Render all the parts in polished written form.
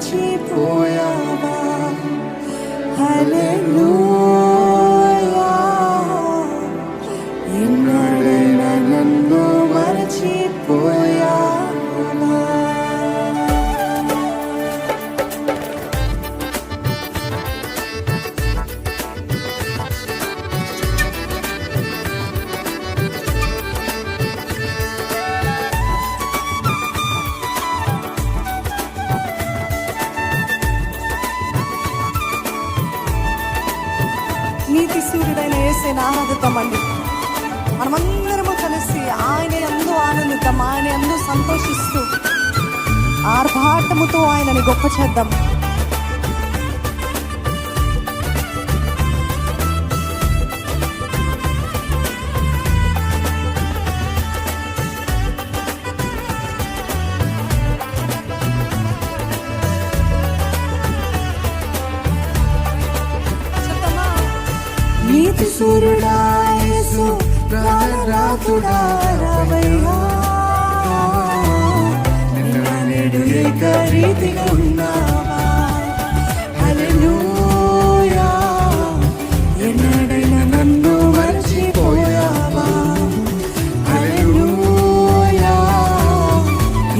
మరచిపోయావా. హల్లెలూయా, ఎన్నడైనా నన్ను మరచిపోయావా. నీతి సూర్యుడైన యేసుని ఆరాధిద్దామండి. మనమందరము కలిసి ఆయన యందు ఆనందిద్దాం, ఆయన యందు సంతోషిస్తూ ఆర్భాటముతో ఆయనని గొప్ప చేద్దాం. నీతి సూర్యుడా యేసు, ప్రాణనాథుడా రావయ్యా. నిన్న నేడు ఏకరీతిగా ఉన్నావా. హల్లెలూయా, ఎన్నడైనా నన్ను మరచిపోయావా. హల్లెలూయా,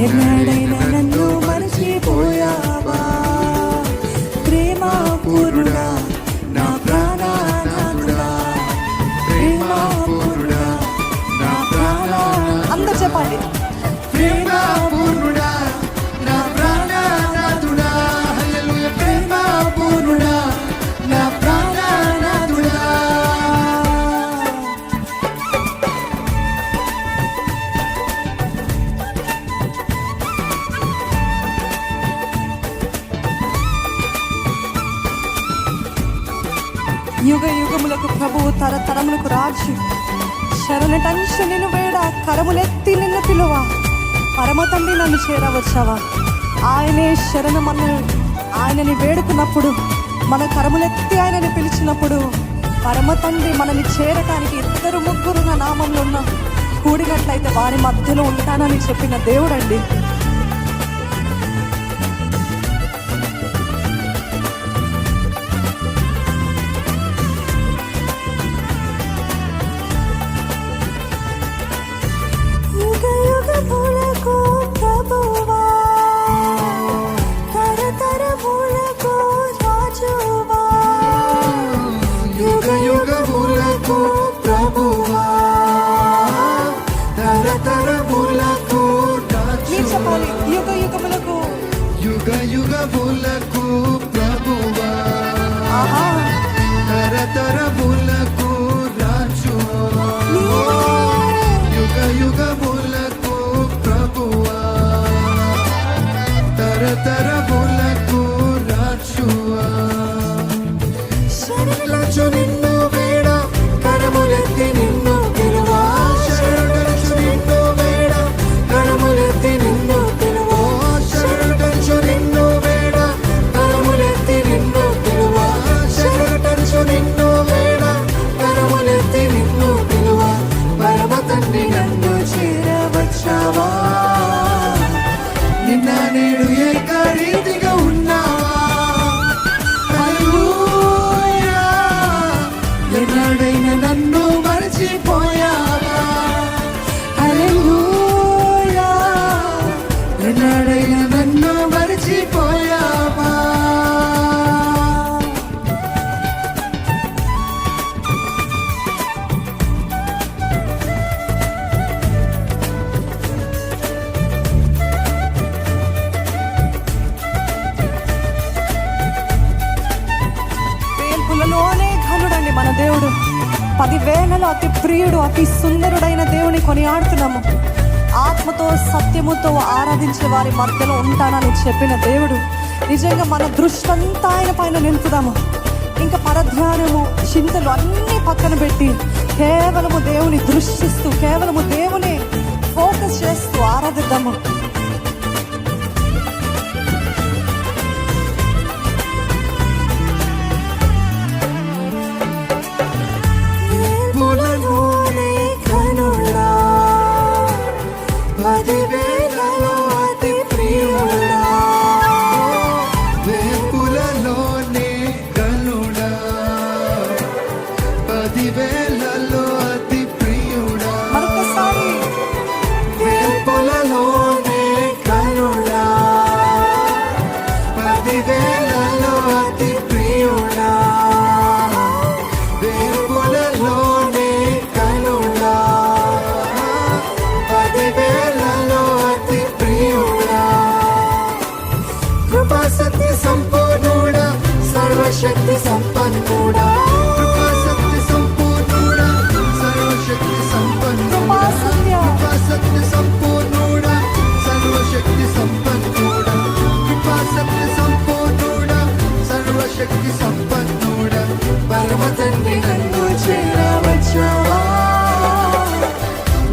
ఎన్నడైనా నన్ను మరచిపోయావా. ప్రేమ పూర్ణుడా నా అందరూ చెప్పండి. ప్రేమ పూర్ణుడా నా ప్రాణనాథుడా. హల్లెలూయా, ప్రేమ పూర్ణుడా నా ప్రాణనాథుడా. యుగ యుగములకు ప్రభువు, తరతరములకు రాజు. శరణటంచు నిన్ను వేడ, కరములెత్తి నిన్ను పిలువ. పరమ తండ్రి నన్ను చేరవచ్చావా. ఆయనే శరణమన్న ఆయనని వేడుకున్నప్పుడు, మన కరములెత్తి ఆయనని పిలిచినప్పుడు పరమ తండ్రి మనల్ని చేరటానికి ఇద్దరు ముగ్గురు నా నామంలో ఉన్న కూడినట్లయితే వారి మధ్యలో ఉంటానని చెప్పిన దేవుడండి. యుగ యుగములకు ప్రభువా, తరతరములకు రాజువా. యుగ యుగములకు ప్రభువా, తరతరములకు రాజువా. శరణులచు నిన్ను వేడ, కరములెత్తి నిన్ను పిలువా. శరణులచు నిన్ను వేడ, కరములెత్తి నిన్ను పిలువా. శరణులచు నిన్ను వేడ, కరములెత్తి నిన్ను పిలువా. శరణులచు నిన్ను వేడ, కరములెత్తి నిన్ను పిలువా. పరమ తండ్రి నన్ను చేరవచ్చావా. నిన్న నేడు ఏకరీతిగా ఉన్నావా. హల్లెలూయా, ఎన్నడైనా నన్ను మరచిపోయావా. హల్లెలూయా, ఎన్నడైనా నన్ను మరచిపోయావా. వేల్పులలోనే ఘనుడండి మన దేవుడు. 10,000లో అతి ప్రియుడు, అతి సుందరుడైన దేవుని కొనియాడుతున్నాము. ఆత్మతో సత్యముతో ఆరాధించే వారి మధ్యలో ఉంటానని చెప్పిన దేవుడు. నిజంగా మన దృష్టి అంతా ఆయన పైన నిలుపుదాము. ఇంకా పరధ్యానము, చింతలు అన్నీ పక్కన పెట్టి కేవలము దేవుని దృష్టిస్తూ, కేవలము దేవుని ఫోకస్ చేస్తూ ఆరాధిద్దాము. సర్వశక్తి సంపన్నుడా, కృపాసక్తి సంపూర్ణుడా, సర్వశక్తి సంపన్నుడా, కృపాసత్య కృపాసక్తి సంపూర్ణుడా, సర్వశక్తి సంపన్నుడా, కృపాసక్తి సంపూర్ణుడా, సర్వశక్తి సంపన్నుడా, పరమ తండ్రి నన్ను చేరవచ్చావా,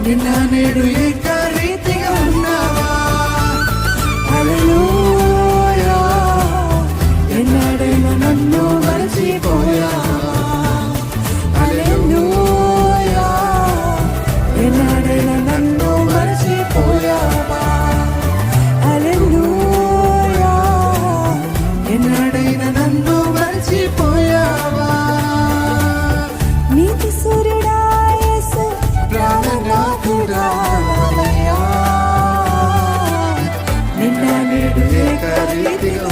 నిన్న నేడు ఏకరీతిగా ఉన్నావా. హల్లెలూయా, ఎన్నడైనా నన్ను మరచిపోయావా, హల్లెలూయా, ఎన్నడైనా నన్ను మరచిపోయావా, హల్లెలూయా, ఎన్నడైనా నన్ను మర్చిపోయావా. నీతి సూర్యుడా యేసు, ప్రాణనాథుడా రామయ్యా, నిన్న నేడు ఏకరీతిగా